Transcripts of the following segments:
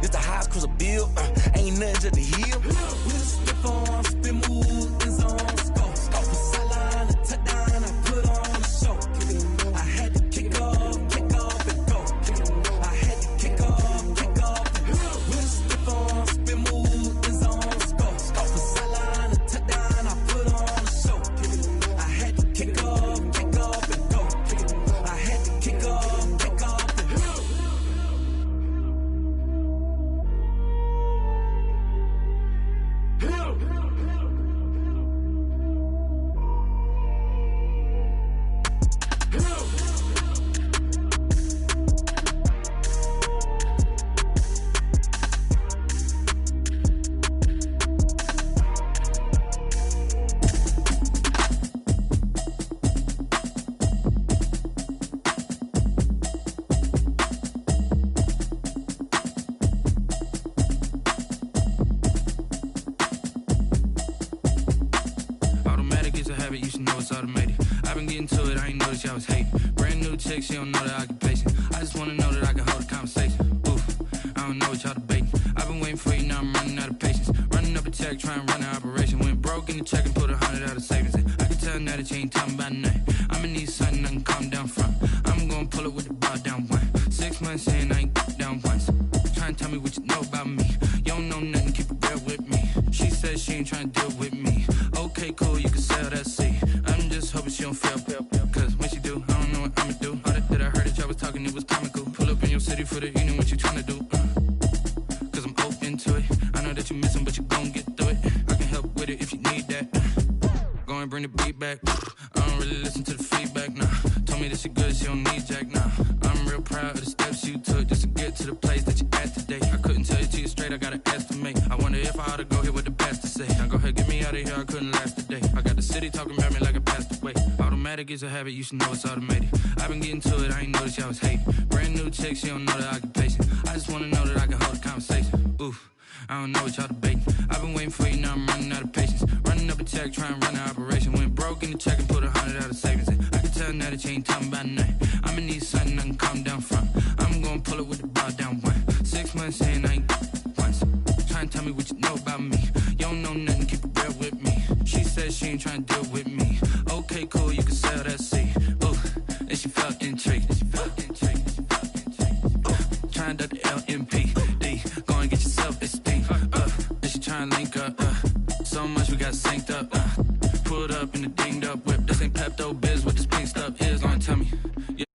This the highest cruiser bill, ain't nothing just to heal. With a slip on, spin move, in zone, scope. Scope for sideline, a touchdown, I put on a show. I had to kick off and go. I had to kick off and go. With a slip on, spin move, in zone, scope. Scope for sideline, a touchdown, I put on a show. I had to kick off and go. I had to kick off and go. Automatic is a habit, you should know it's automated. I've been getting to it, I ain't noticed y'all was hating. Brand new chick, she don't know the occupation. I just wanna know that I can hold a conversation. Oof, I don't know what y'all debating. I've been waiting for you, now I'm running out of patience. Running up a check, trying to run an operation. Went broke in the check and put 100 out of savings in. I can tell now that you ain't talking about nothing. I'ma need something I can calm down from. I'm gonna pull it with the bar down one. 6 months in, I ain't down once. Trying to tell me what you know about me. You don't know nothing, keep it real with me. She said she ain't trying to deal with me. Okay, cool, you can sell that seed. I'm just hoping she don't fail. Cause when she do, I don't know what I'ma do. All that I heard that y'all was talking, it was comical. Pull up in your city for the evening, what you tryna do? Cause I'm open to it. I know that you missing, but you gon' get through it. I can help with it if you need that. Go and bring the beat back. I don't really listen to the feedback, nah. Told me that she good, she don't need jack, nah. I'm real proud of the steps you took just to get to the place that you at today. I couldn't tell you to you straight, I gotta estimate. I wonder if I ought to go here with the pastor say. Now go ahead, get me out of here, I couldn't last today. I got the city talking about me like I passed away. Automatic is a habit, you should know it's automated. I've been getting to it, I ain't noticed y'all was hating. Brand new chick, she don't know the occupation. I just wanna know that I can hold a conversation. Oof, I don't know what y'all debating. I've been waiting for you, now I'm running out of patience. Running up a check, trying to run an operation. Went broke in the check and put 100 out of savings in. I can tell now that you ain't talking about nothing. I'ma need something I can calm down from. I'm gonna pull it with the bar down one. 6 months in, I ain't once. Trying to tell me what you know about me. You don't know nothing, keep it real with me. She said she ain't trying to deal with me. Okay, cool, you can sell that seed. Ooh, and she felt intrigued. Trying to the LMPD. Go and get yourself esteemed. And she trying to link up. So much we got synced up. Pulled up in the dinged up whip. This ain't Pepto Biz, what this pink stuff is. Long tell me. Yeah.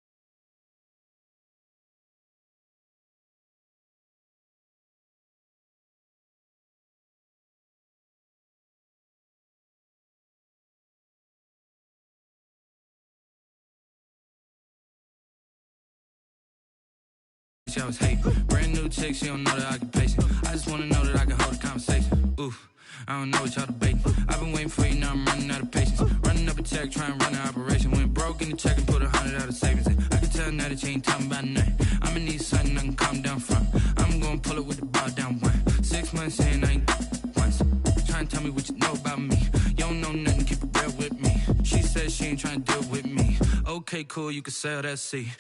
Y'all was hating. Brand new chick, she don't know the occupation. I just wanna know that I can hold a conversation. Oof, I don't know what y'all debating. I've been waiting for you, now I'm running out of patience. Running up a check, trying to run an operation. Went broke in the check and put 100 out of savings in. I can tell now that you ain't talking about nothing. I'ma need something I can calm down from. I'm gonna pull it with the bar down one. 6 months in, I ain't once. Trying to tell me what you know about me. You don't know nothing, keep it real with me. She said she ain't trying to deal with me. Okay, cool, you can sell that seed.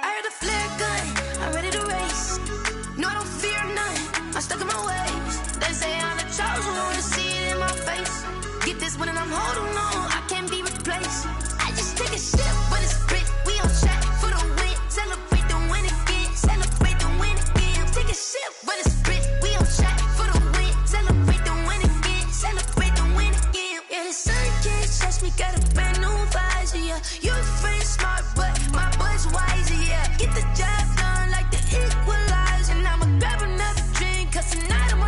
I heard a flare gun, I'm ready to race. No, I don't fear none, I'm stuck in my ways. They say I'm the chosen one, to see it in my face. Get this one and I'm holding on, I can't be replaced. I just take a sip when it's split, we on track for the win. Celebrate the win again, celebrate the win again. Take a sip when it's split, we on track for the win. Celebrate the win again, celebrate the win again. Yeah, the sun can't touch me, got a brand new visor, yeah. You're a friend smart, but my boy's wiser, yeah. Get the job done like the equalizer. And I'ma grab another drink, cause tonight I'm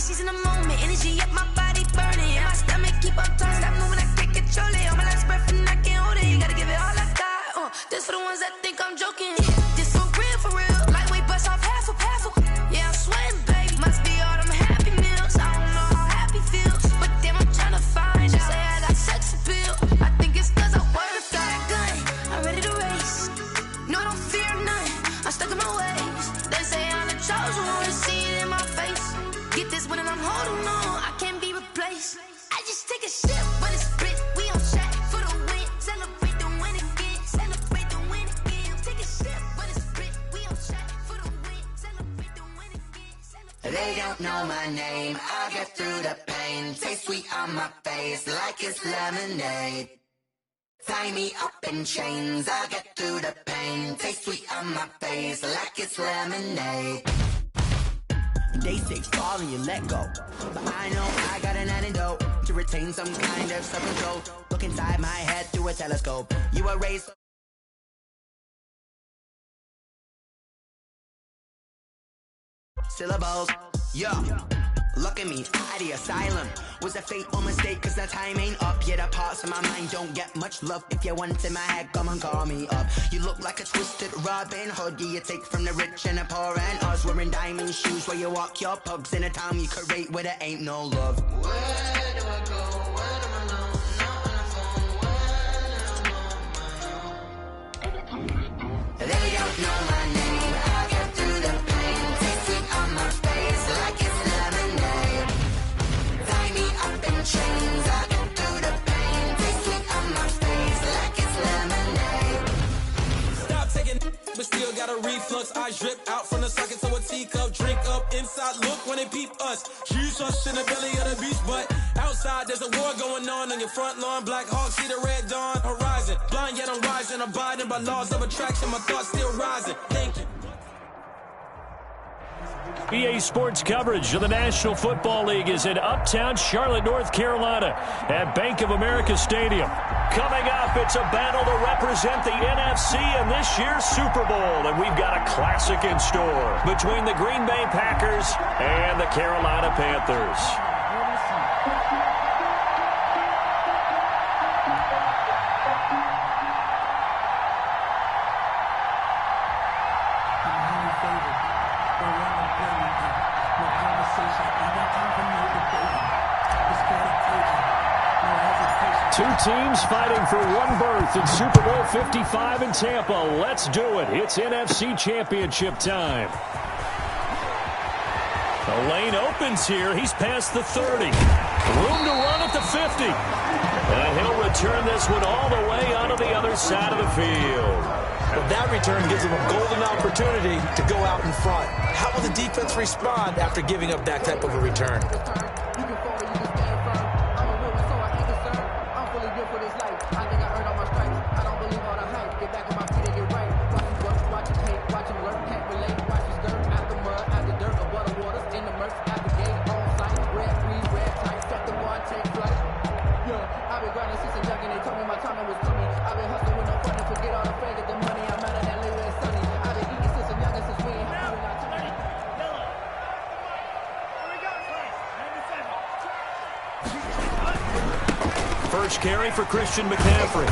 me, she's in the moment. Energy up, my body burning. And my stomach keep up turning. Stop moving, I can't control it. On my last breath and I can't hold it. You gotta give it all I got. This for the ones that think I'm joking. This for real. Lightweight bust off half a. Yeah, I'm sweating, baby. Must be all them happy meals. I don't know how happy feels, but damn, I'm trying to find out. Say I got sex appeal. I think it's cause I wear a fat gun. I'm ready to race. No, I don't fear none. I'm stuck in my ways. They say I'm the chosen one. To see it in my face. Get this one and I'm holding on. I can't be replaced. I just take a sip, but it's split. We on track for the win. Celebrate the win again. Celebrate the win again. Take a sip, but it's split. We on track for the win. Celebrate the win again. They don't know my name. I'll get through the pain. Taste sweet on my face like it's lemonade. Tie me up in chains. I'll get through the pain. Taste sweet on my face like it's lemonade. They say fall and you let go, but I know I got an antidote to retain some kind of self-control. Look inside my head through a telescope. You were raised syllables. Yo, look at me, out the asylum. Was a fate or mistake, cause the time ain't up. Yeah, the parts of my mind don't get much love. If you want in my head, come and call me up. You look like a twisted Robin Hood. Yeah, you take from the rich and the poor and us. Wearing diamond shoes where you walk your pugs in a town you create where there ain't no love. Where do I go? When I'm alone? Not on the phone. When I'm on my own. They don't know my name. I'll get through the pain. Taste sweet on my face like it's lemonade. Tie me up in chains. I'll get through the pain. Taste sweet on my face like it's lemonade. Stop taking, but still got a reflux. Eyes drip out from the socket to a teacup. Drink up inside, look when they peep us. Jesus in the belly of the beast, but outside there's a war going on your front lawn. Black Hawk, see the red dawn horizon. Blind yet I'm rising, abiding by laws of attraction. My thoughts still rising. Thank you. EA Sports coverage of the National Football League is in uptown Charlotte, North Carolina at Bank of America Stadium. Coming up, it's a battle to represent the NFC in this year's Super Bowl, and we've got a classic in store between the Green Bay Packers and the Carolina Panthers. Two teams fighting for one berth in Super Bowl 55 in Tampa. Let's do it. It's NFC Championship time. The lane opens here. He's past the 30. Room to run at the 50. And he'll return this one all the way onto the other side of the field. Well, that return gives him a golden opportunity to go out in front. How will the defense respond after giving up that type of a return? First carry for Christian McCaffrey.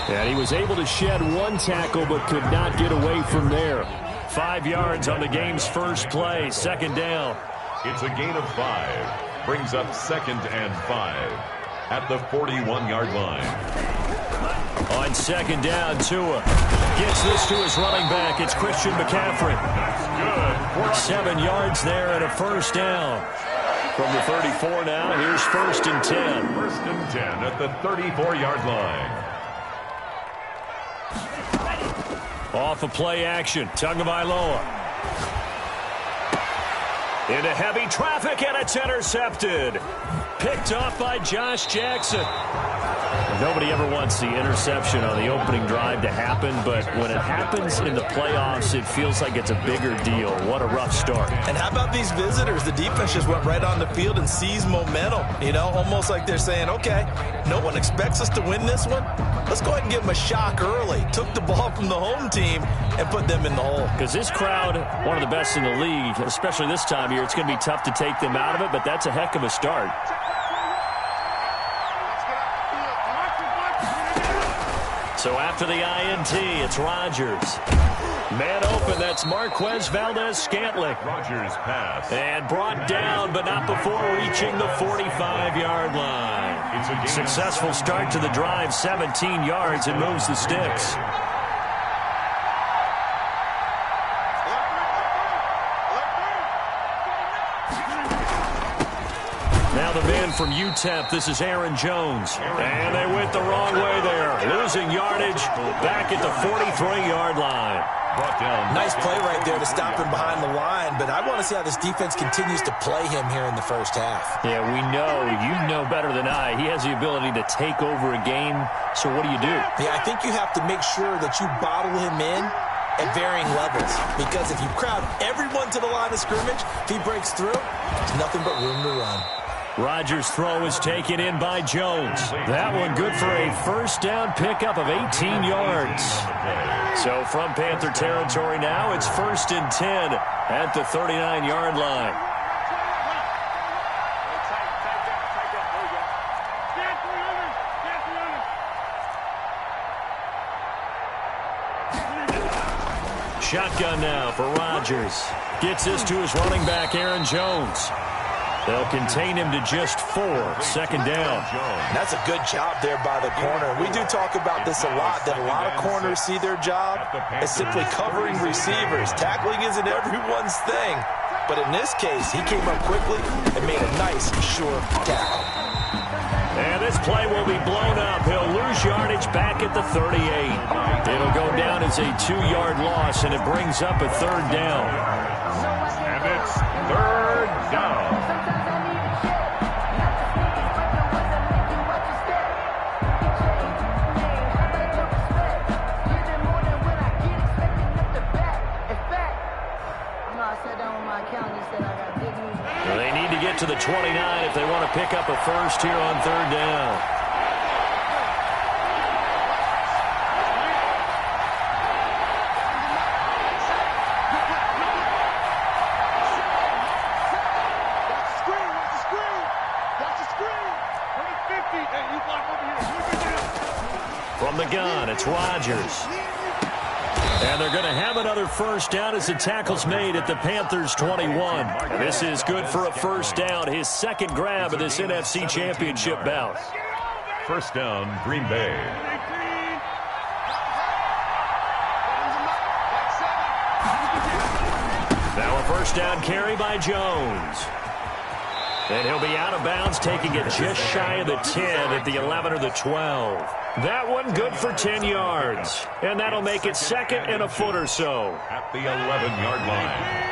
And he was able to shed one tackle but could not get away from there. 5 yards on the game's first play, second down. It's a gain of 5. Brings up 2nd and 5 at the 41-yard line. On second down, Tua gets this to his running back. It's Christian McCaffrey. Good. 7 yards there and a first down. From the 34 now, here's 1st and 10. 1st and 10 at the 34-yard line. Off of play action, Tagovailoa. Into heavy traffic, and it's intercepted. Picked off by Josh Jackson. Nobody ever wants the interception on the opening drive to happen, but when it happens in the playoffs, it feels like it's a bigger deal. What a rough start. And how about these visitors? The defense just went right on the field and seized momentum. You know, almost like they're saying, okay, no one expects us to win this one. Let's go ahead and give them a shock early. Took the ball from the home team and put them in the hole. Because this crowd, one of the best in the league, especially this time here. It's going to be tough to take them out of it, but that's a heck of a start. So after the INT, it's Rodgers. Man open, that's Marquez Valdez-Scantling. Rodgers pass. And brought down, but not before reaching the 45-yard line. Successful start to the drive, 17 yards, and moves the sticks. Now the man from UTEP, this is Aaron Jones. And they went the wrong way there. Losing yardage back at the 43-yard line. Nice play right there to stop him behind the line, but I want to see how this defense continues to play him here in the first half. Yeah, we know. You know better than I. He has the ability to take over a game, so what do you do? Yeah, I think you have to make sure that you bottle him in at varying levels, because if you crowd everyone to the line of scrimmage, if he breaks through, there's nothing but room to run. Rodgers' throw is taken in by Jones. That one good for a first down pickup of 18 yards. So from Panther territory now, it's 1st and 10 at the 39-yard line. Shotgun now for Rodgers. Gets this to his running back, Aaron Jones. They'll contain him to just 4, 2nd down. That's a good job there by the corner. We do talk about this a lot, that a lot of corners see their job as simply covering receivers. Tackling isn't everyone's thing. But in this case, he came up quickly and made a nice, short tackle. And this play will be blown up. He'll lose yardage back at the 38. It'll go down as a 2-yard loss, and it brings up a 3rd down. And it's 3rd down. They need to get to the 29 if they want to pick up a first here on 3rd down. From the gun, it's Rodgers. And they're going to have another first down as the tackle's made at the Panthers' 21. This is good for a first down, his 2nd grab of this NFC Championship bout. First down, Green Bay. Now a first down carry by Jones. And he'll be out of bounds, taking it just shy of the 10 at the 11 or the 12. That one good for 10 yards. And that'll make it 2nd and a foot or so. At the 11-yard line.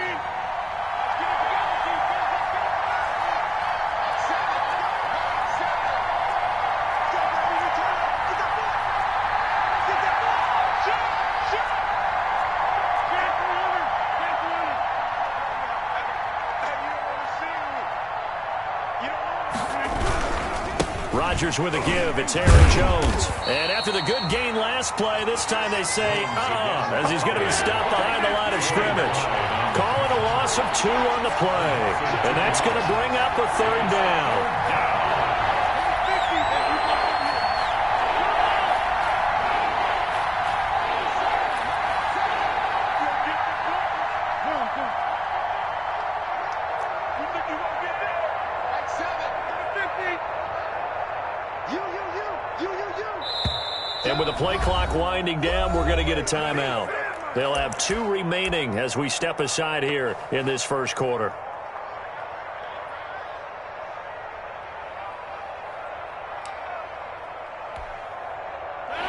Rodgers with a give. It's Aaron Jones. And after the good gain last play, this time they say, as he's going to be stopped behind the line of scrimmage. Calling a loss of 2 on the play. And that's going to bring up a 3rd down. And with the play clock winding down, we're going to get a timeout. They'll have 2 remaining as we step aside here in this first quarter.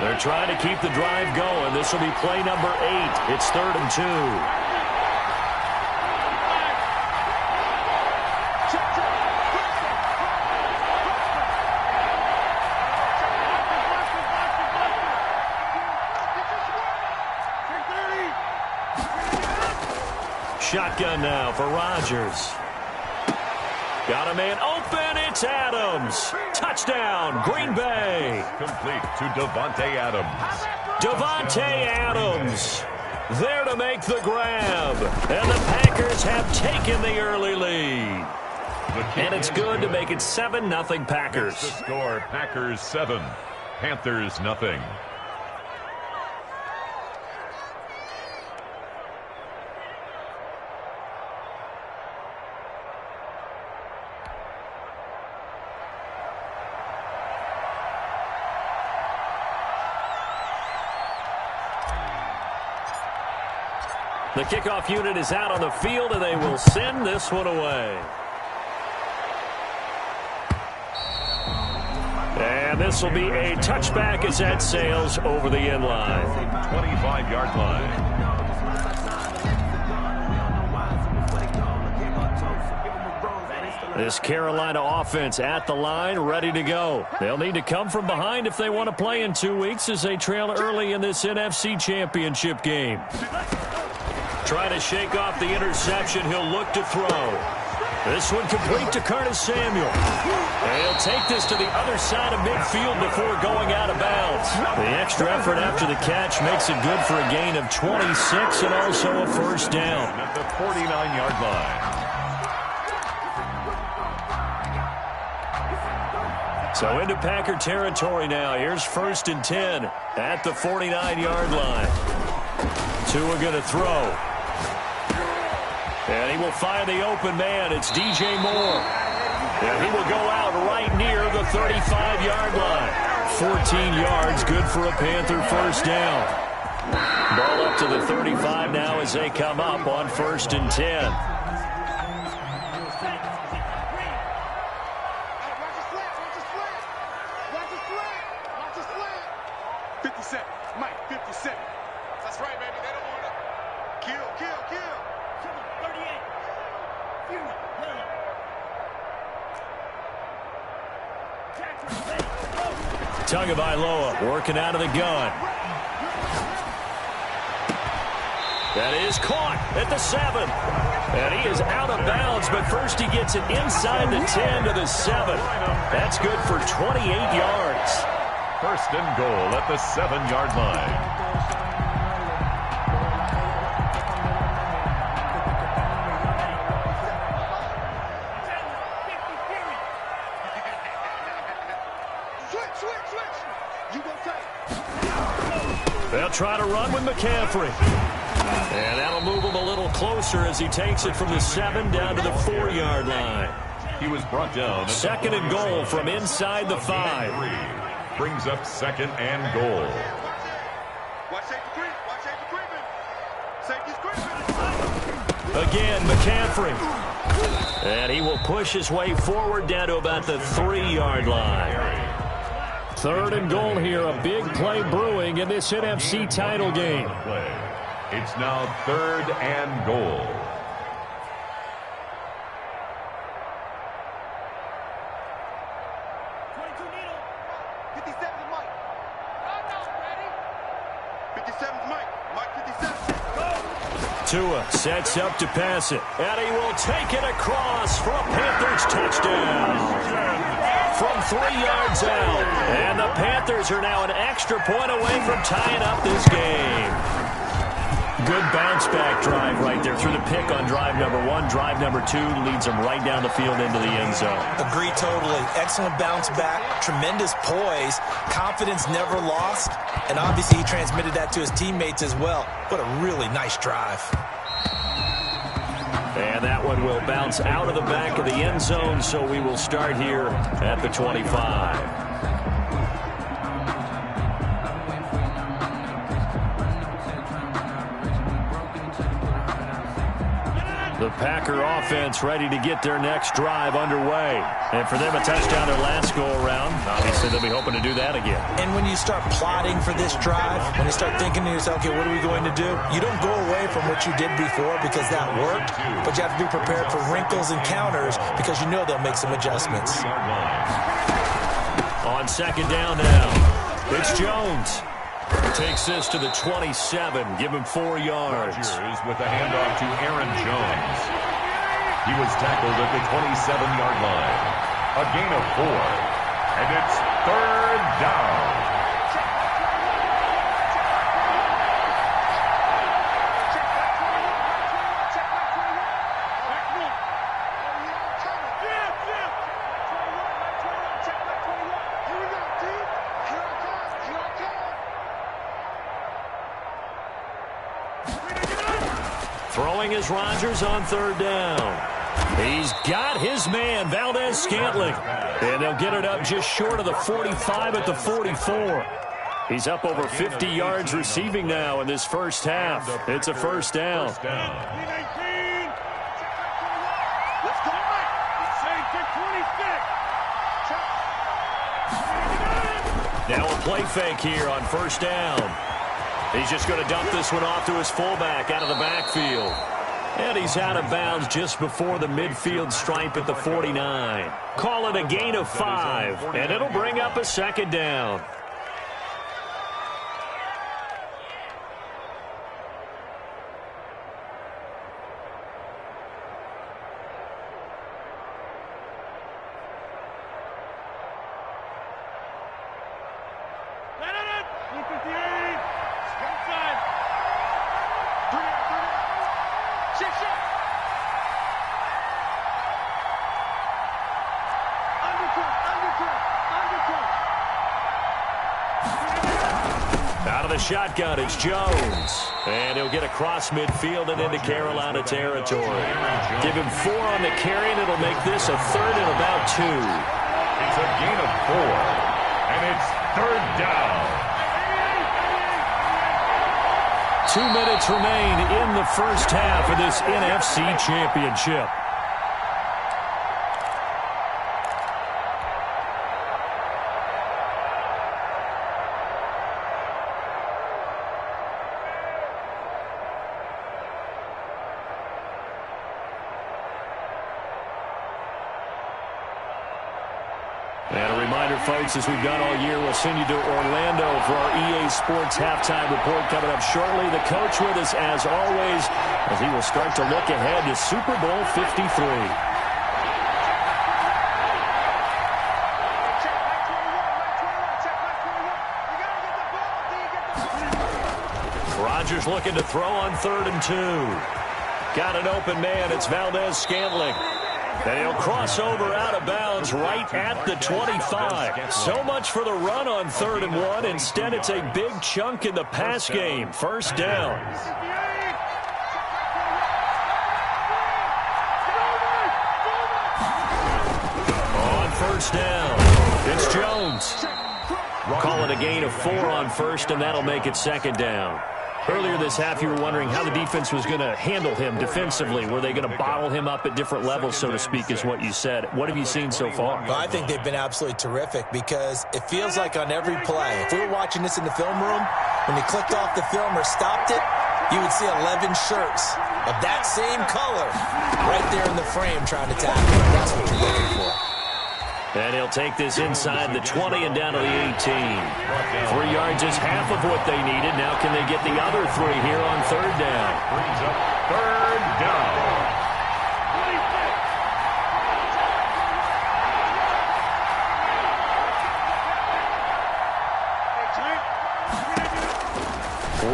They're trying to keep the drive going. This will be play number 8. It's 3rd and 2. Shotgun now for Rodgers. Got a man open. It's Adams. Touchdown, Green Bay. Complete to Davante Adams. Davante Adams there to make the grab. And the Packers have taken the early lead. And it's good to make it 7-0 Packers. The score, Packers 7, Panthers nothing. The kickoff unit is out on the field, and they will send this one away. And this will be a touchback as that sails over the end line. 25-yard line. This Carolina offense at the line, ready to go. They'll need to come from behind if they want to play in 2 weeks as they trail early in this NFC Championship game. Trying to shake off the interception, he'll look to throw. This one complete to Curtis Samuel. And he'll take this to the other side of midfield before going out of bounds. The extra effort after the catch makes it good for a gain of 26 and also a first down. At the 49-yard line. So into Packer territory now. Here's 1st and 10 at the 49-yard line. Tua going to throw. And he will find the open man. It's DJ Moore. And he will go out right near the 35-yard line. 14 yards, good for a Panther first down. Ball up to the 35 now as they come up on 1st and 10. Tagovailoa working out of the gun. That is caught at the 7. And he is out of bounds, but first he gets it inside the 10 to the 7. That's good for 28 yards. 1st and goal at the 7-yard line. They'll try to run with McCaffrey. And that'll move him a little closer as he takes it from the 7 down to the 4-yard line. He was brought down. 2nd and goal from inside the 5. Brings up 2nd and goal. Again, McCaffrey. And he will push his way forward down to about the 3-yard line. 3rd and goal here, a big play brewing in this NFC title game. It's now 3rd and goal. Tua sets up to pass it, and he will take it across for a Panthers touchdown. From 3 yards out, and the Panthers are now an extra point away from tying up this game. Good bounce-back drive right there through the pick on drive number 1. Drive number 2 leads them right down the field into the end zone. Agree totally. Excellent bounce-back, tremendous poise, confidence never lost, and obviously he transmitted that to his teammates as well. What a really nice drive. And that one will bounce out of the back of the end zone, so we will start here at the 25. The Packer offense ready to get their next drive underway. And for them, a touchdown their last go-around. Obviously, they'll be hoping to do that again. And when you start plotting for this drive, when you start thinking to yourself, okay, what are we going to do? You don't go away from what you did before because that worked, but you have to be prepared for wrinkles and counters because you know they'll make some adjustments. On 2nd down now, it's Jones. Takes this to the 27. Give him 4 yards. Rodgers with a handoff to Aaron Jones. He was tackled at the 27-yard line. A gain of 4. And it's 3rd down. throwing is Rodgers on third down. He's got his man, Valdez-Scantling. And they'll get it up just short of the 45 at the 44. He's up over 50 yards receiving now in this first half. It's a first down. Now a play fake here on first down. He's just going to dump this one off to his fullback out of the backfield. And he's out of bounds just before the midfield stripe at the 49. Call it a gain of 5, and it'll bring up a second down. Out of the shotgun, it's Jones. And he'll get across midfield and into Carolina territory. Give him 4 on the carry, and it'll make this a third and about 2. It's a gain of 4, and it's third down. 2 minutes remain in the first half of this NFC Championship. And a reminder, folks, as we've done all year, we'll send you to Orlando for our EA Sports halftime report coming up shortly. The coach with us, as always, as he will start to look ahead to Super Bowl 53. Rodgers looking to throw on 3rd and 2. Got an open man. It's Valdez-Scantling. And he'll cross over out of bounds right at the 25. So much for the run on 3rd and 1. Instead, it's a big chunk in the pass game. First down. On first down, it's Jones. Call it a gain of 4 on first, and that'll make it second down. Earlier this half, you were wondering how the defense was going to handle him defensively. Were they going to bottle him up at different levels, so to speak, is what you said. What have you seen so far? Well, I think they've been absolutely terrific because it feels like on every play, if we were watching this in the film room, when they clicked off the film or stopped it, you would see 11 shirts of that same color right there in the frame trying to tackle him. That's what you're looking for. And he'll take this inside the 20 and down to the 18. 3 yards is half of what they needed. Now can they get the other 3 here on third down? Brings up third down.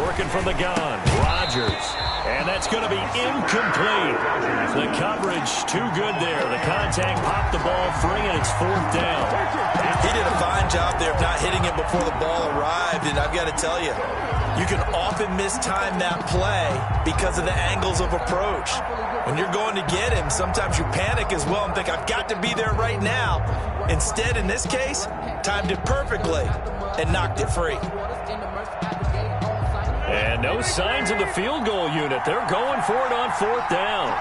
Working from the gun, Rodgers. And that's going to be incomplete. The coverage too good there. The contact popped the ball free, and it's 4th down. He did a fine job there of not hitting it before the ball arrived, and I've got to tell you, you can often mistime that play because of the angles of approach. When you're going to get him, sometimes you panic as well and think, I've got to be there right now. Instead, in this case, timed it perfectly and knocked it free. And no signs of the field goal unit. They're going for it on 4th down.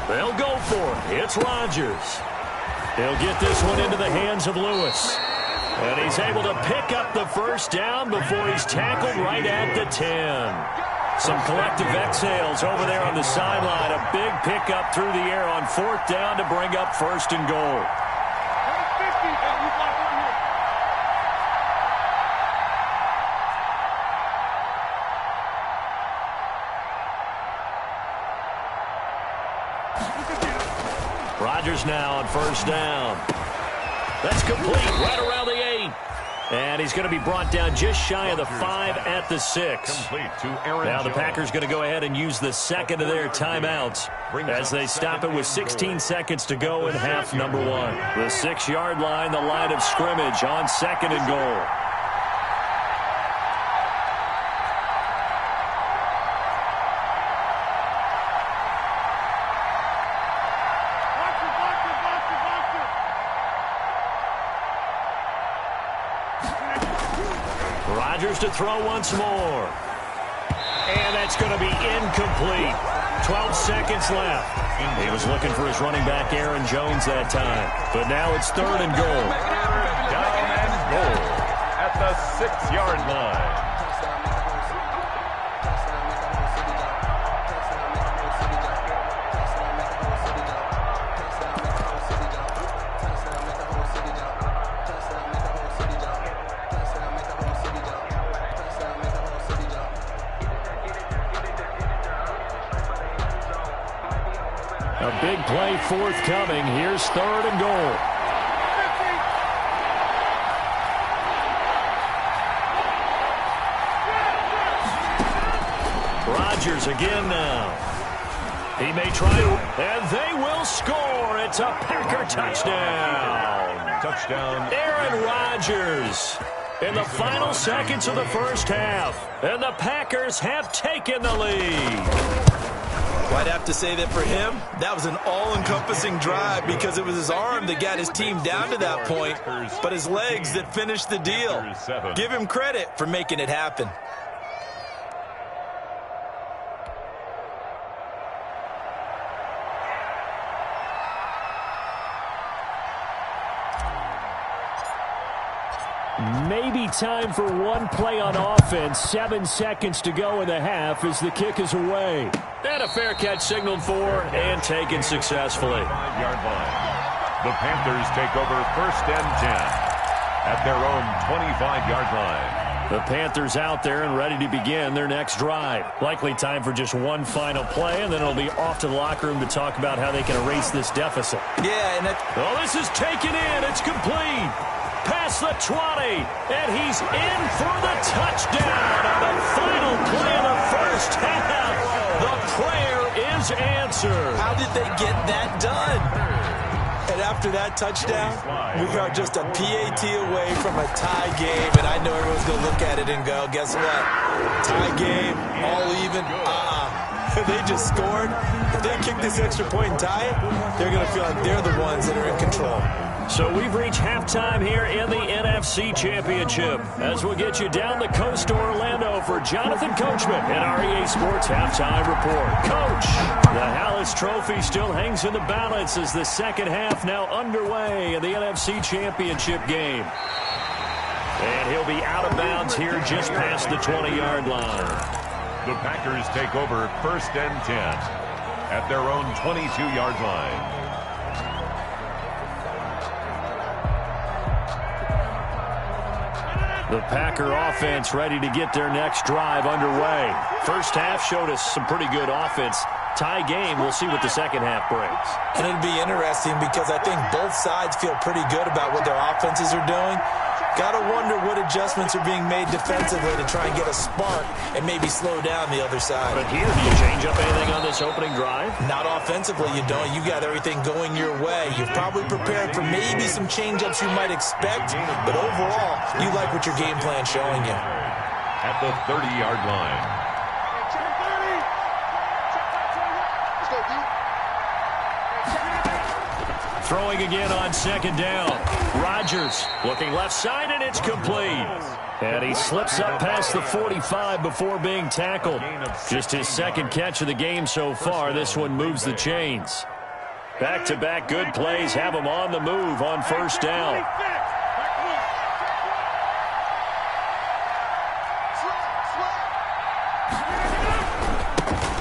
They'll go for it. It's Rodgers. He'll get this one into the hands of Lewis. And he's able to pick up the first down before he's tackled right at the 10. Some collective exhales over there on the sideline. A big pickup through the air on 4th down to bring up 1st and goal. Rodgers now on 1st down. That's complete right around the 8. And he's going to be brought down just shy of the 5 at the 6. Complete to Aaron Now the Jones. Packers going to go ahead and use the second of their timeouts as they stop it with 16 seconds to go in half number 1. The 6-yard line, the line of scrimmage on 2nd and goal. Rodgers to throw once more. And that's going to be incomplete. 12 seconds left. He was looking for his running back, Aaron Jones, that time. But now it's 3rd and goal. Down and goal at the 6-yard line. A big play forthcoming. Here's 3rd and goal. Rodgers again now. He may try to, and they will score. It's a Packer touchdown. Touchdown. Aaron Rodgers in the final seconds of the first half. And the Packers have taken the lead. I'd have to say that for him, that was an all-encompassing drive because it was his arm that got his team down to that point, but his legs that finished the deal. Give him credit for making it happen. Maybe time for one play on offense. 7 seconds to go in the half as the kick is away. And a fair catch signaled for and taken successfully. 5-yard line. The Panthers take over 1st and 10 at their own 25-yard line. The Panthers out there and ready to begin their next drive. Likely time for just one final play, and then it'll be off to the locker room to talk about how they can erase this deficit. Yeah, and oh, this is taken in. It's complete. Past the 20, and he's in for the touchdown on the final play of the first half. The prayer is answered. how did they get that done? And after that touchdown, we are just a PAT away from a tie game, and I know everyone's going to look at it and go, guess what? Tie game, all even, They just scored. If they kick this extra point and tie it, they're going to feel like they're the ones that are in control. So we've reached halftime here in the NFC Championship. As we'll get you down the coast to Orlando for Jonathan Coachman and our EA Sports Halftime Report. Coach, the Hallis Trophy still hangs in the balance as the second half now underway in the NFC Championship game. And he'll be out of bounds here just past the 20-yard line. The Packers take over 1st and 10 at their own 22-yard line. The Packer offense ready to get their next drive underway. First half showed us some pretty good offense. Tie game, we'll see what the second half brings. And it'll be interesting because I think both sides feel pretty good about what their offenses are doing. Got to wonder what adjustments are being made defensively to try and get a spark and maybe slow down the other side. But here, do you change up anything on this opening drive? Not offensively, you don't. You got everything going your way. You've probably prepared for maybe some change-ups you might expect, but overall, you like what your game plan's showing you. At the 30-yard line. Throwing again on second down. Rodgers looking left side, and it's complete. And he slips up past the 45 before being tackled. Just his second catch of the game so far. This one moves the chains. Back-to-back good plays have him on the move on first down.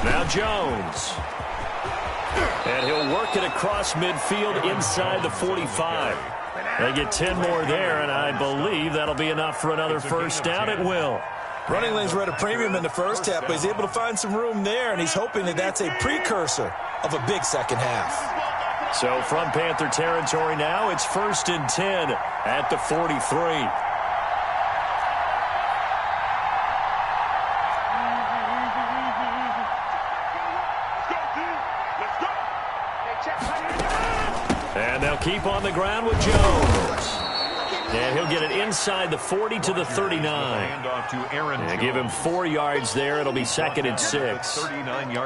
Now Jones. And he'll work it across midfield inside the 45. They get 10 more there, and I believe that'll be enough for another first down. It will. Running lanes were at a premium in the first half, but he's able to find some room there, and he's hoping that that's a precursor of a big second half. So from Panther territory now, it's 1st and 10 at the 43. And they'll keep on the ground with Jones. And he'll get it inside the 40 to the 39. And give him 4 yards there. It'll be 2nd and 6.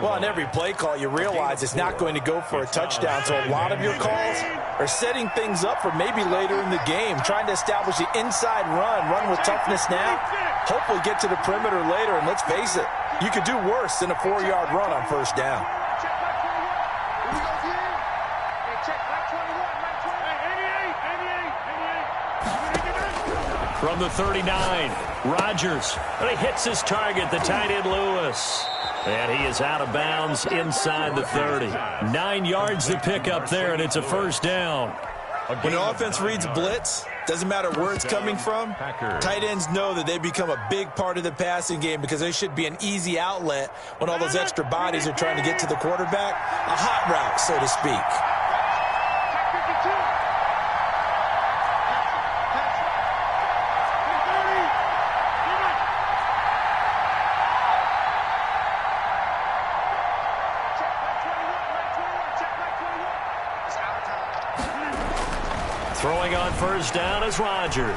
Well, on every play call, you realize it's not going to go for a touchdown. So a lot of your calls are setting things up for maybe later in the game, trying to establish the inside run with toughness now. Hopefully get to the perimeter later. And let's face it, you could do worse than a 4-yard run on first down. From the 39, Rodgers. And he hits his target, the tight end Lewis. And he is out of bounds inside the 30. 9 yards to pick up there, and it's a first down. When the offense reads blitz, doesn't matter where it's coming from, tight ends know that they become a big part of the passing game because they should be an easy outlet when all those extra bodies are trying to get to the quarterback. A hot route, so to speak. Throwing on first down is Rodgers.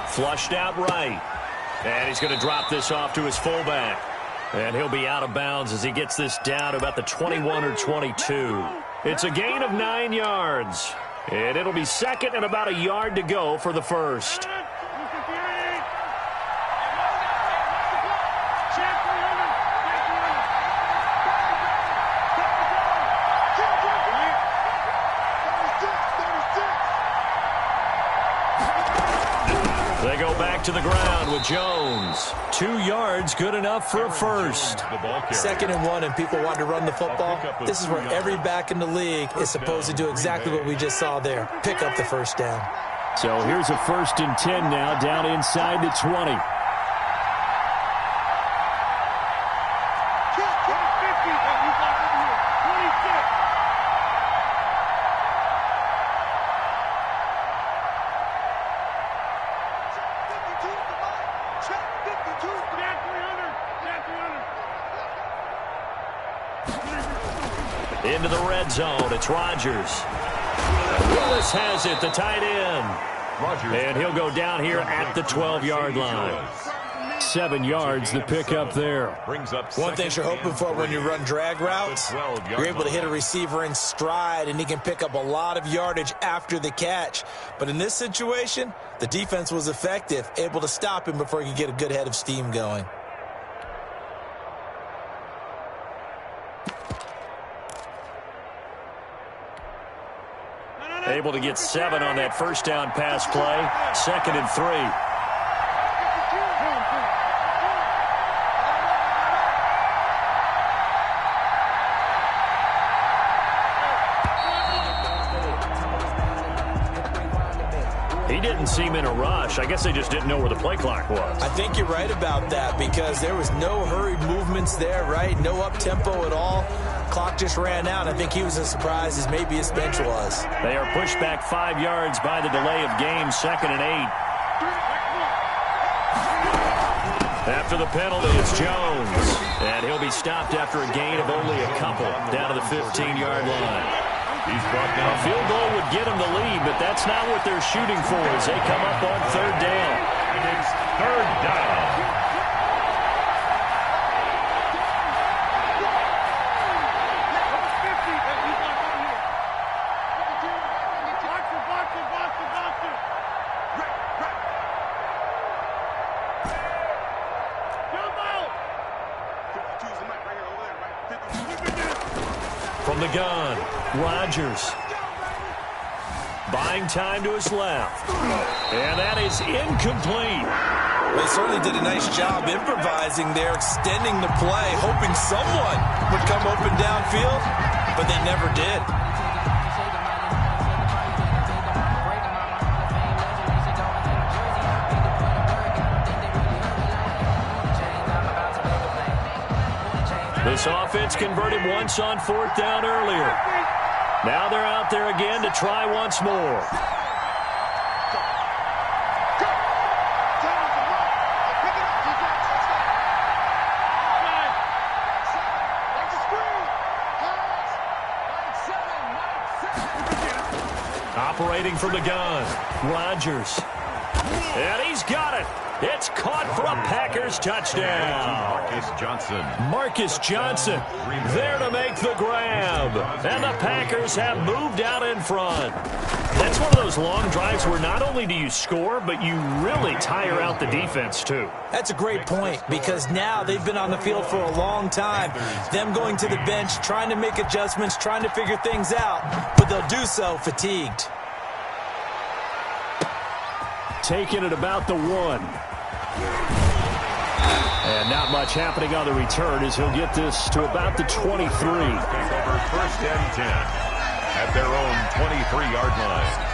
Flushed out right. And he's going to drop this off to his fullback. And he'll be out of bounds as he gets this down to about the 21 or 22. It's a gain of 9 yards. And it'll be 2nd and about a yard to go for the first. They go back to the ground with Jones. 2 yards, good enough for a first. 2nd and 1, and people want to run the football. This is where every back in the league is supposed to do exactly what we just saw there. Pick up the first down. So here's a 1st and 10 now, down inside the 20. Into the red zone, it's Rodgers. Willis has it, the tight end. And he'll go down here at the 12-yard line. 7 yards to pick up there. One thing you're hoping for when you run drag routes, you're able to hit a receiver in stride, and he can pick up a lot of yardage after the catch. But in this situation, the defense was effective, able to stop him before he could get a good head of steam going. Able to get 7 on that first down pass play. 2nd and 3. He didn't seem in a rush. I guess they just didn't know where the play clock was. I think you're right about that because there was no hurried movements there, right? No up-tempo at all. Clock just ran out. I think he was as surprised as maybe his bench was. They are pushed back 5 yards by the delay of game, 2nd and 8. After the penalty, it's Jones. And he'll be stopped after a gain of only a couple down to the 15-yard line. A field goal would get them the lead, but that's not what they're shooting for as they come up on 3rd down. And it's 3rd down. From the gun, Rodgers. Buying time to his left. And that is incomplete. They certainly did a nice job improvising there, extending the play, hoping someone would come open downfield, but they never did. This offense converted once on 4th down earlier. Now they're out there again to try once more. Operating from the gun, Rodgers. And he's got it. It's caught for a Packers touchdown. Marcus Johnson there to make the grab. And the Packers have moved out in front. That's one of those long drives where not only do you score, but you really tire out the defense too. That's a great point, because now they've been on the field for a long time. Them going to the bench, trying to make adjustments, trying to figure things out, but they'll do so fatigued. Taking it about the 1. And not much happening on the return as he'll get this to about the 23. Over 1st and 10 at their own 23-yard line.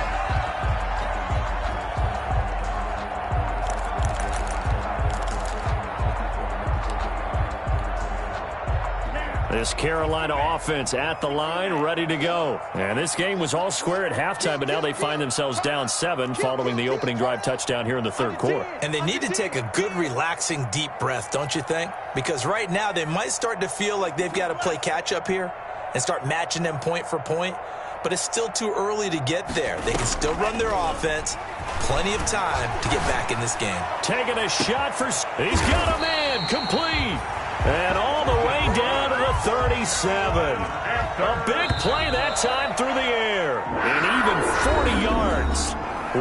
This Carolina offense at the line, ready to go. And this game was all square at halftime, but now they find themselves down 7 following the opening drive touchdown here in the 3rd quarter. And they need to take a good, relaxing, deep breath, don't you think? Because right now they might start to feel like they've got to play catch-up here and start matching them point for point. But it's still too early to get there. They can still run their offense. Plenty of time to get back in this game. Taking a shot for... He's got a man complete. And all the way down to the 37. A big play that time through the air. And even 40 yards.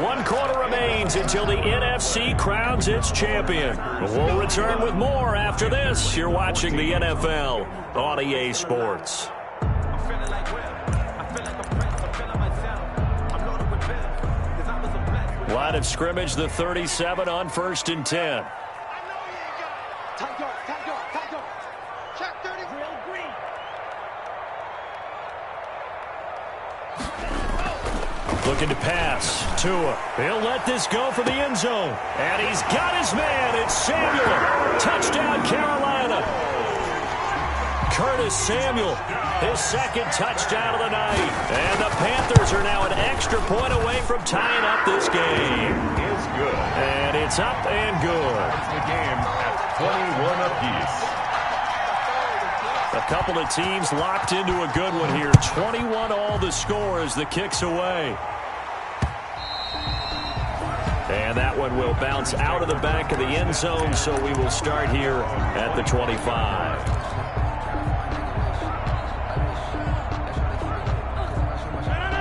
1 quarter remains until the NFC crowns its champion. We'll return with more after this. You're watching the NFL on EA Sports. Line of scrimmage, the 37 on 1st and 10. Looking to pass. Tua. He'll let this go for the end zone. And he's got his man. It's Samuel. Touchdown, Carolina. Curtis Samuel, his 2nd touchdown of the night. And the Panthers are now an extra point away from tying up this game. Is good. And it's up and good. The game at 21 apiece. A couple of teams locked into a good one here. 21 all the score as the kick's away. And that one will bounce out of the back of the end zone, so we will start here at the 25.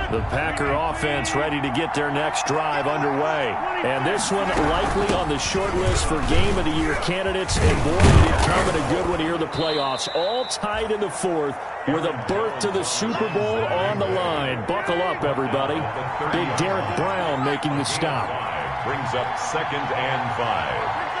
The Packer offense ready to get their next drive underway. And this one likely on the short list for Game of the Year candidates. And boy, did it come in a good one here in the playoffs. All tied in the 4th with a berth to the Super Bowl on the line. Buckle up, everybody. Big Derek Brown making the stop. Brings up 2nd and 5.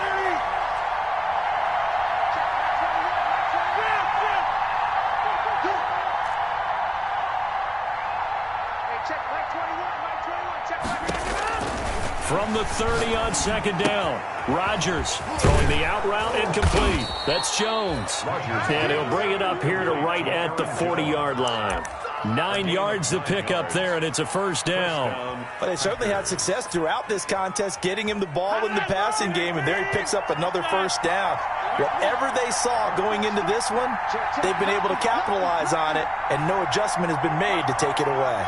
From the 30 on 2nd down. Rodgers throwing the out route incomplete. That's Jones. And he'll bring it up here to right at the 40-yard line. 9 yards to pick up there, and it's a 1st down. But they certainly had success throughout this contest, getting him the ball in the passing game, and there he picks up another 1st down. Whatever they saw going into this one, they've been able to capitalize on it, and no adjustment has been made to take it away.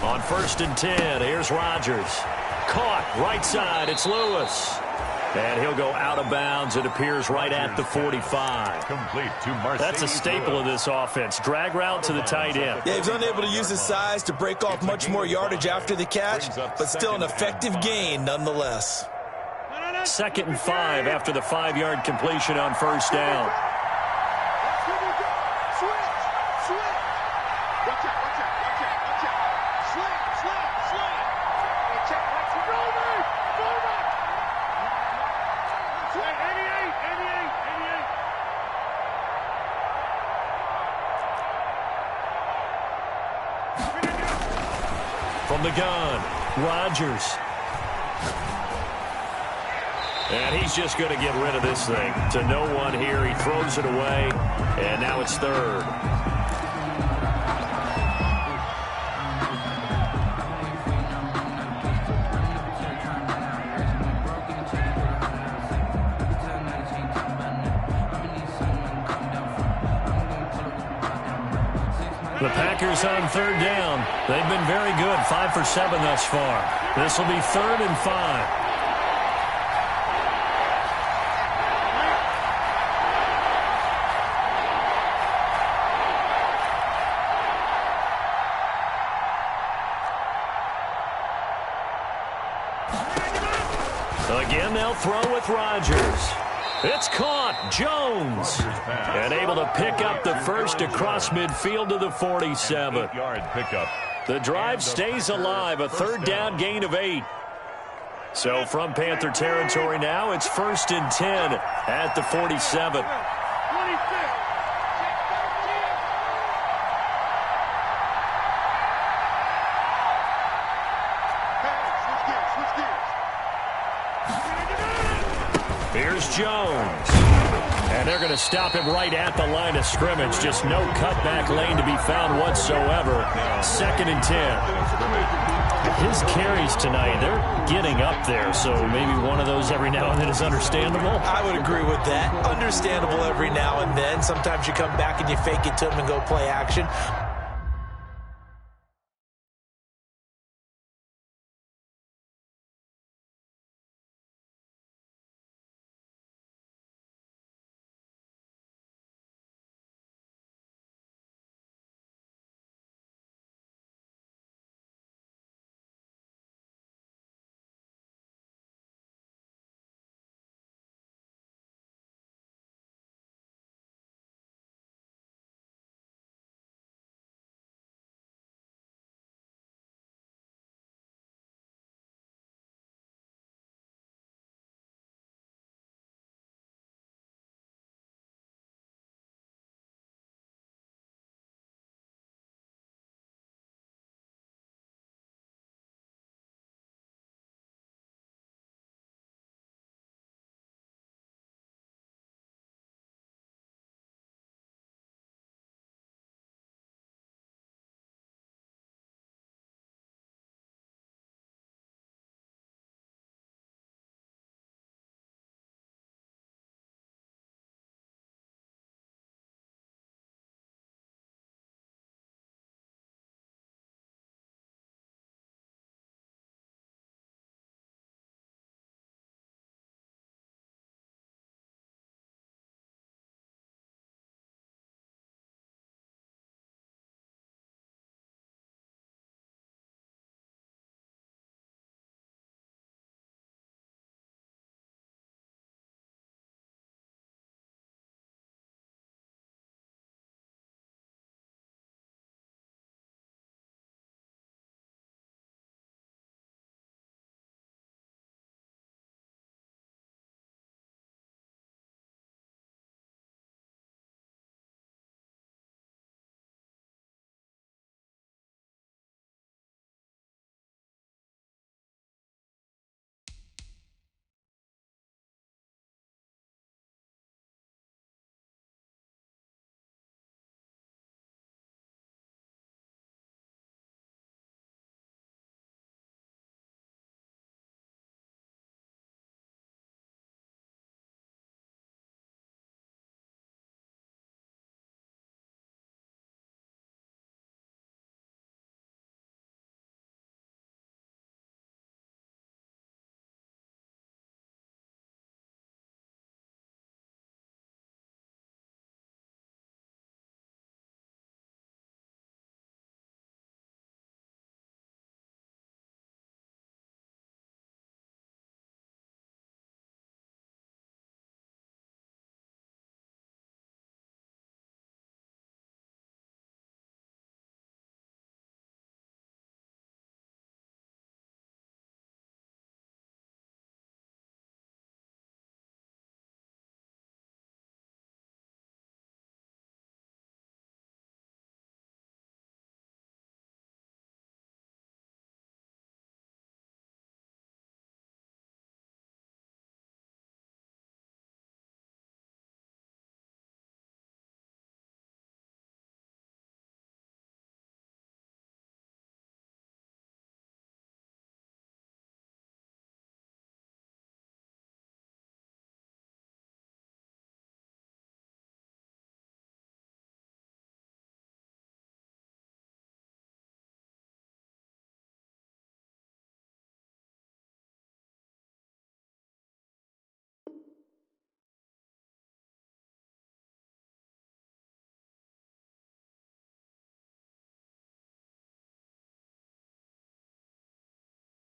On 1st and 10, here's Rodgers. Caught, right side, it's Lewis. And he'll go out of bounds. It appears right at the 45. Complete to Marseille. That's a staple of this offense. Drag route to the tight end. Yeah, he's unable to use his size to break off much more yardage after the catch, but still an effective gain nonetheless. 2nd and 5 after the 5-yard completion on 1st down. From the gun, Rodgers. And he's just going to get rid of this thing. To no one here. He throws it away. And now it's 3rd. Packers on third down. They've been very good, 5 for 7 thus far. This will be 3rd and 5. Again, they'll throw with Rodgers. It's caught. Jones. And able to pick up the first across midfield to the 47. 8-yard pickup. The drive stays alive. A third down gain of 8. So from Panther territory now, it's 1st and 10 at the 47. Here's Jones. And they're going to stop him right at the line of scrimmage. Just no cutback lane to be found whatsoever. 2nd and 10. His carries tonight, they're getting up there. So maybe one of those every now and then is understandable. I would agree with that. Understandable every now and then. Sometimes you come back and you fake it to him and go play action.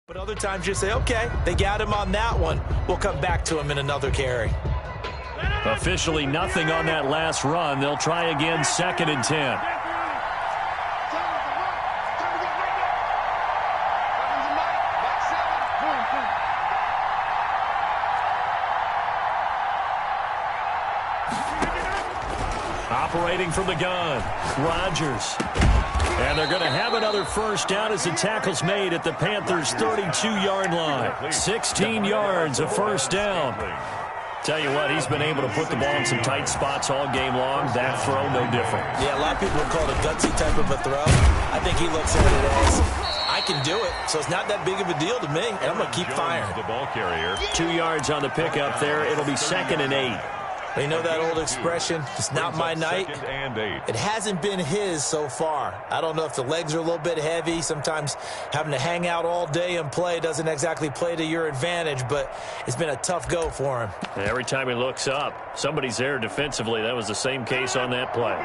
But other times you say, okay, they got him on that one. We'll come back to him in another carry. Officially nothing on that last run. They'll try again, 2nd and 10. Operating from the gun, Rodgers. And they're going to have another first down as the tackle's made at the Panthers' 32-yard line. 16 yards, a first down. Tell you what, he's been able to put the ball in some tight spots all game long. That throw, no different. Yeah, a lot of people would call it a gutsy type of a throw. I think he looks at it as, I can do it, so it's not that big of a deal to me, and I'm going to keep firing. The ball carrier. 2 yards on the pickup there. It'll be 2nd and 8. You know that old expression, it's not my night? 2nd and 8. It hasn't been his so far. I don't know if the legs are a little bit heavy. Sometimes having to hang out all day and play doesn't exactly play to your advantage, but it's been a tough go for him. Every time he looks up, somebody's there defensively. That was the same case on that play.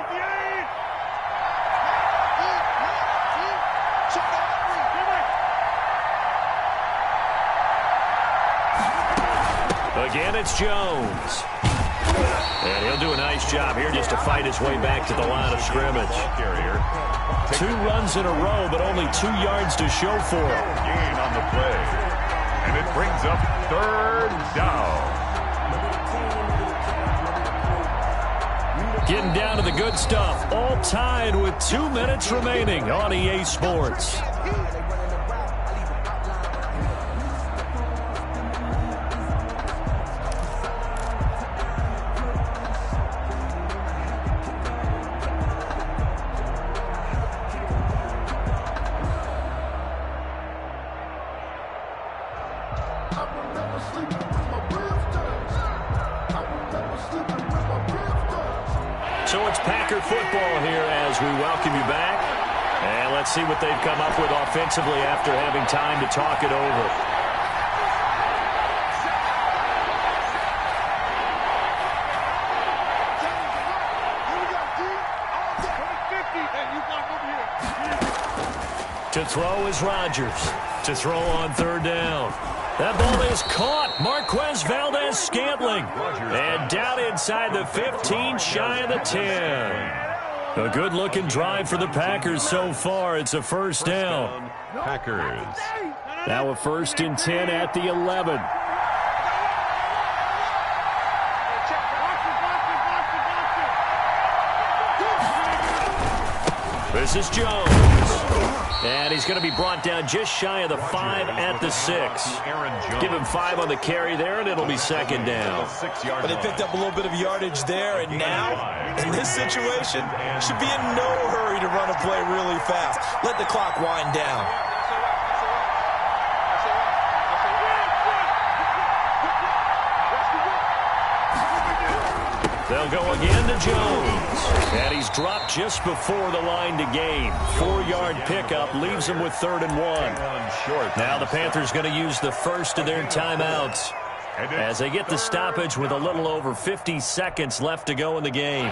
Again, it's Jones. And he'll do a nice job here just to fight his way back to the line of scrimmage. 2 runs in a row, but only 2 yards to show for it. Gain on the play. And it brings up 3rd down. Getting down to the good stuff. All tied with 2 minutes remaining on EA Sports. So it's Packer football here as we welcome you back. And let's see what they've come up with offensively after having time to talk it over. To throw is Rodgers. To throw on 3rd down. That ball is caught. Marquez Valdez-Scantling. And down inside the 15, shy of the 10. A good-looking drive for the Packers so far. It's a first down. Packers. Now a 1st and 10 at the 11. This is Jones. And he's going to be brought down just shy of the 5 at the 6. Give him 5 on the carry there, and it'll be 2nd down. But they picked up a little bit of yardage there, and now, in this situation, should be in no hurry to run a play really fast. Let the clock wind down. They'll go again to Jones. And he's dropped just before the line to gain. 4-yard pickup leaves him with 3rd and 1. Now the Panthers going to use the first of their timeouts as they get the stoppage with a little over 50 seconds left to go in the game.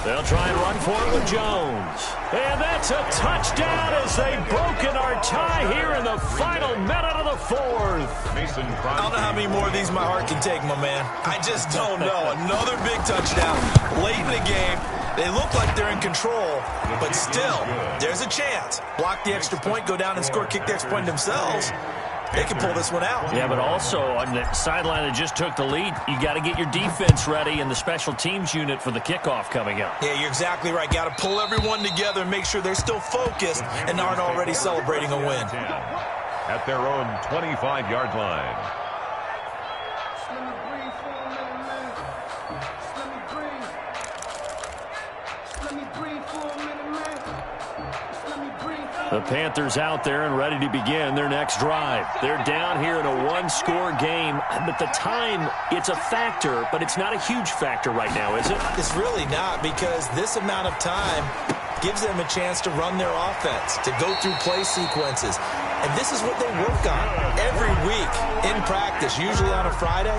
They'll try and run for it with Jones. And that's a touchdown as they've broken our tie here in the final minute of the 4th. I don't know how many more of these my heart can take, my man. I just don't know. Another big touchdown late in the game. They look like they're in control, but still, there's a chance. Block the extra point, go down and score, kick the extra point themselves. They can pull this one out. Yeah, but also on the sideline that just took the lead, you got to get your defense ready and the special teams unit for the kickoff coming up. Yeah, you're exactly right. Got to pull everyone together and make sure they're still focused and aren't already celebrating a win. At their own 25-yard line. Let me breathe for a minute, man. Let me breathe for The Panthers out there and ready to begin their next drive. They're down here in a one-score game, but the time, it's a factor, but it's not a huge factor right now, is it? It's really not, because this amount of time gives them a chance to run their offense, to go through play sequences. And this is what they work on every week in practice, usually on a Friday.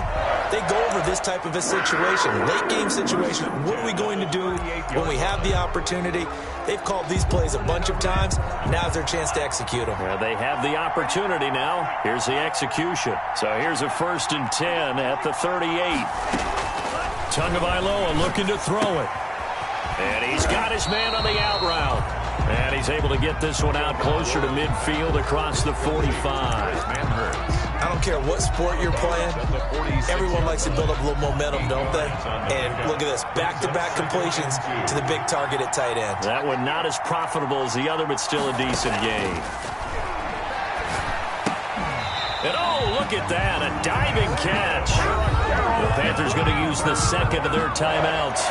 They go over this type of a situation, late game situation. What are we going to do when we have the opportunity? They've called these plays a bunch of times. Now's their chance to execute them. Well, they have the opportunity now. Here's the execution. So here's a 1st and 10 at the 38. Tagovailoa looking to throw it. And he's got his man on the out route. And he's able to get this one out closer to midfield across the 45. I don't care what sport you're playing. Everyone likes to build up a little momentum, don't they? And look at this, back-to-back completions to the big target at tight end. That one not as profitable as the other, but still a decent gain. And oh, look at that, a diving catch. The Panthers going to use the second of their timeouts,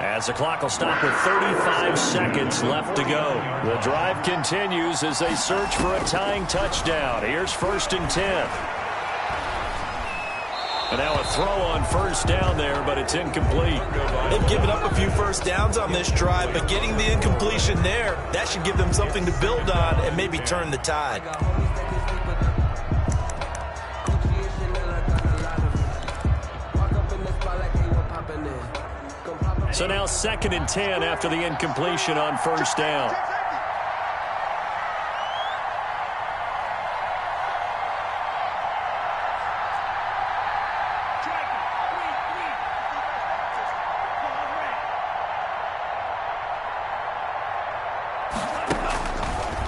as the clock will stop with 35 seconds left to go. The drive continues as they search for a tying touchdown. Here's 1st and 10. And now a throw on 1st down there, but it's incomplete. They've given up a few first downs on this drive, but getting the incompletion there, that should give them something to build on and maybe turn the tide. So now 2nd and 10 after the incompletion on 1st down.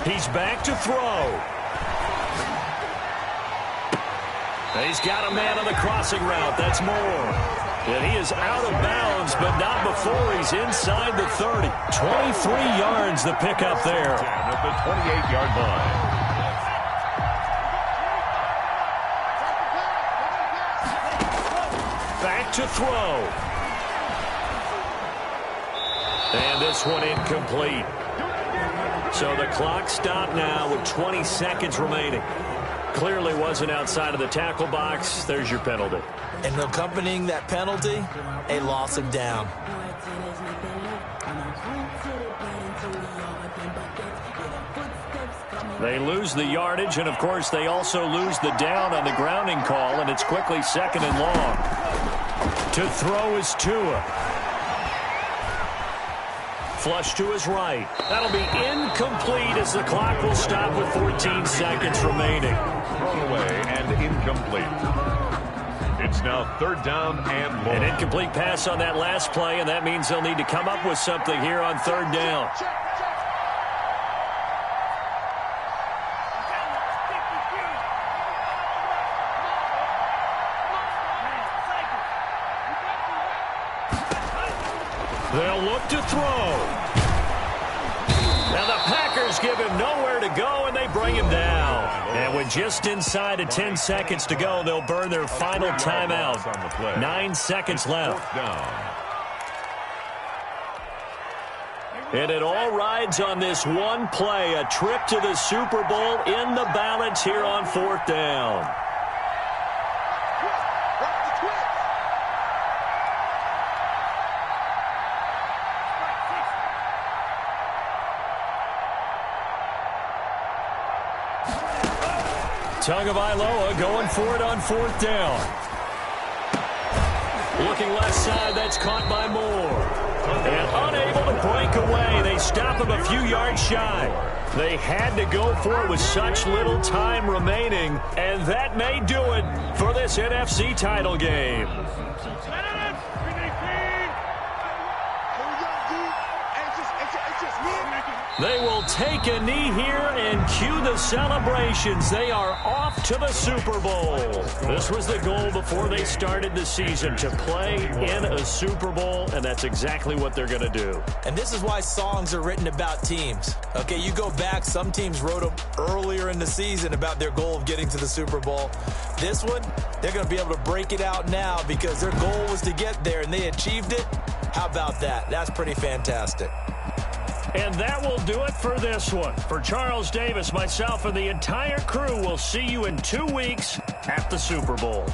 He's back to throw. He's got a man on the crossing route. That's Moore. And he is out of bounds, but not before he's inside the 30. 23 yards the pickup there. At the 28-yard line. Back to throw. And this one incomplete. So the clock stopped now with 20 seconds remaining. Clearly wasn't outside of the tackle box. There's your penalty. And accompanying that penalty, a loss of down. They lose the yardage, and of course they also lose the down on the grounding call, and it's quickly 2nd and long. To throw is Tua. Flush to his right. That'll be incomplete as the clock will stop with 14 seconds remaining. Thrown away and incomplete. It's now 3rd down and long. An incomplete pass on that last play, and that means they'll need to come up with something here on 3rd down. They'll look to throw. Now the Packers give him nowhere to go, and they bring him down. And with just inside of 10 seconds to go, they'll burn their final timeout. 9 seconds left. And it all rides on this one play, a trip to the Super Bowl in the balance here on 4th down. Tagovailoa going for it on 4th down. Looking left side, that's caught by Moore. And unable to break away. They stop him a few yards shy. They had to go for it with such little time remaining, and that may do it for this NFC title game. They will take a knee here and cue the celebrations. They are off to the Super Bowl. This was the goal before they started the season, to play in a Super Bowl, and that's exactly what they're going to do. And this is why songs are written about teams. Okay, you go back, some teams wrote them earlier in the season about their goal of getting to the Super Bowl. This one, they're going to be able to break it out now because their goal was to get there, and they achieved it. How about that? That's pretty fantastic. And that will do it for this one. For Charles Davis, myself, and the entire crew, we'll see you in 2 weeks at the Super Bowl.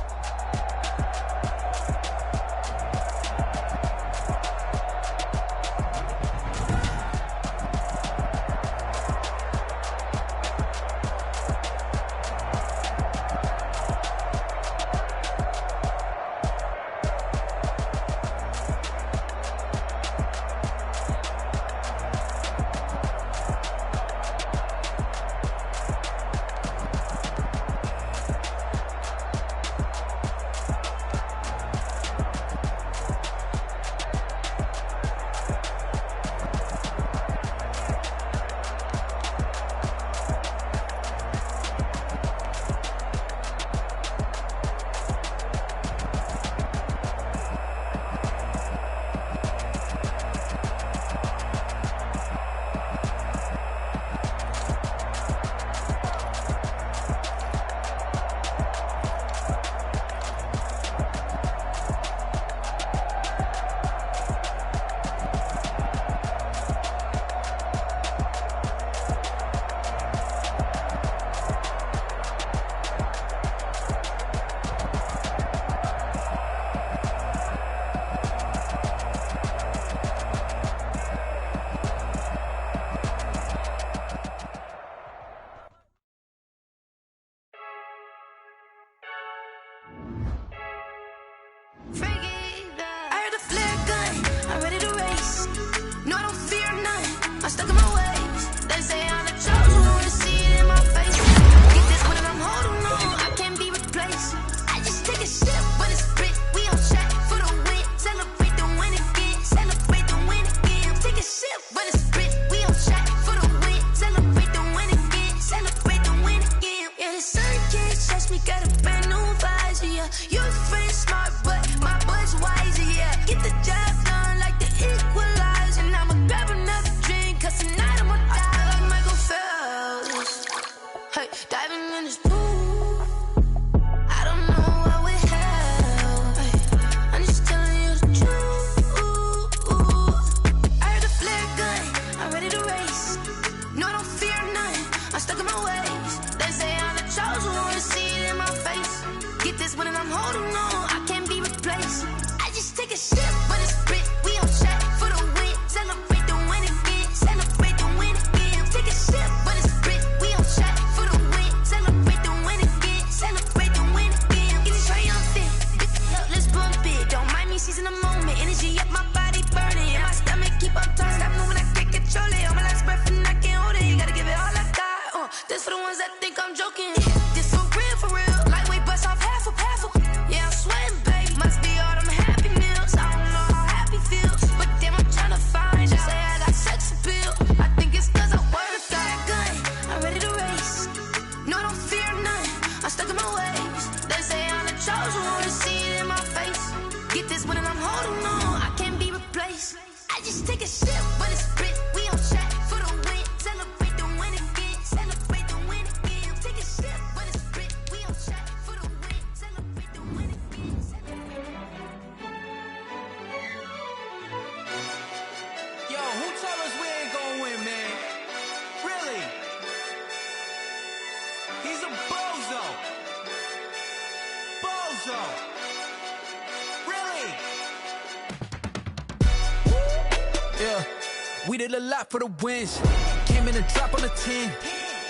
We did a lot for the wins. Came in and drop on the 10.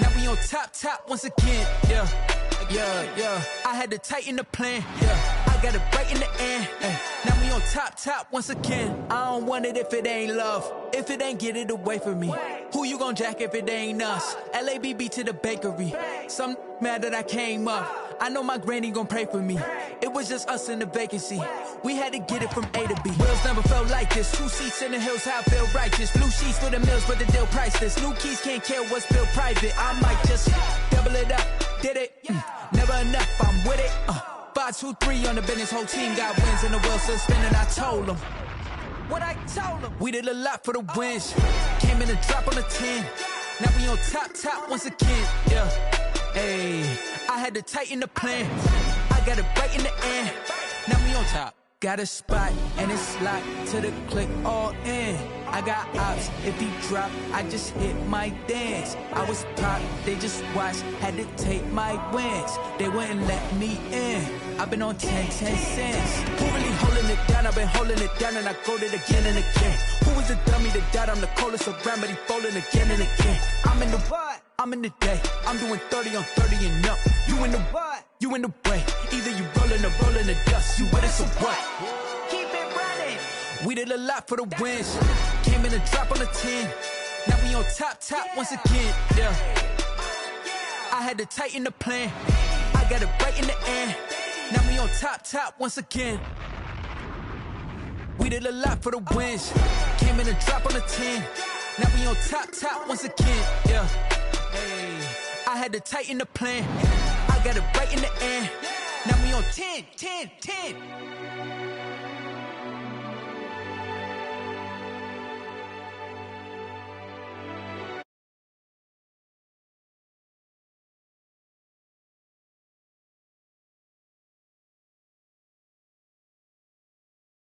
Now we on top once again. Yeah. I had to tighten the plan. Yeah. I got it right in the end. Now we on top once again. I don't want it if it ain't love. If it ain't, get it away from me. Who you gon' jack if it ain't us? LABB to the bakery. Some mad that I came up. I know my granny gon' pray for me. It was just us in the vacancy. We had to get it from A to B. Wheels never felt like this. 2 seats in the hills, how I feel righteous. Blue sheets for the mills, but the deal priceless. New keys can't care what's built private. I might just double it up. Did it? Never enough, I'm with it. 5, 2, 3 on the business. Whole team got wins and the wheels still spinning. I told them what I told them. We did a lot for the wins. Came in and drop on the 10. Now we on top once again. Yeah. Hey, I had to tighten the plan. I got it right in the end. Now we on top. Got a spot and it's locked to the click all in. I got ops, if he drop, I just hit my dance. I was pop, they just watched, had to take my wins. They wouldn't let me in. I've been on 10 cents. Who really holding it down? I've been holding it down and I go it again and again. Who was the dummy that died? I'm the coldest around, but he falling again and again. I'm in the what? I'm in the day. I'm doing 30 on 30 and up. You in the what? You in the way. Either you rolling or rolling the dust. You with it, so what? Keep it running. We did a lot for the wins. Came in and drop on the 10. Now we on top once again. Yeah. I had to tighten the plan. I got it right in the end. Now we on top once again. We did a lot for the wins. Came in and drop on the 10. Now we on top once again. Yeah. Hey. I had to tighten the plan. I got it right in the end. Now we on 10.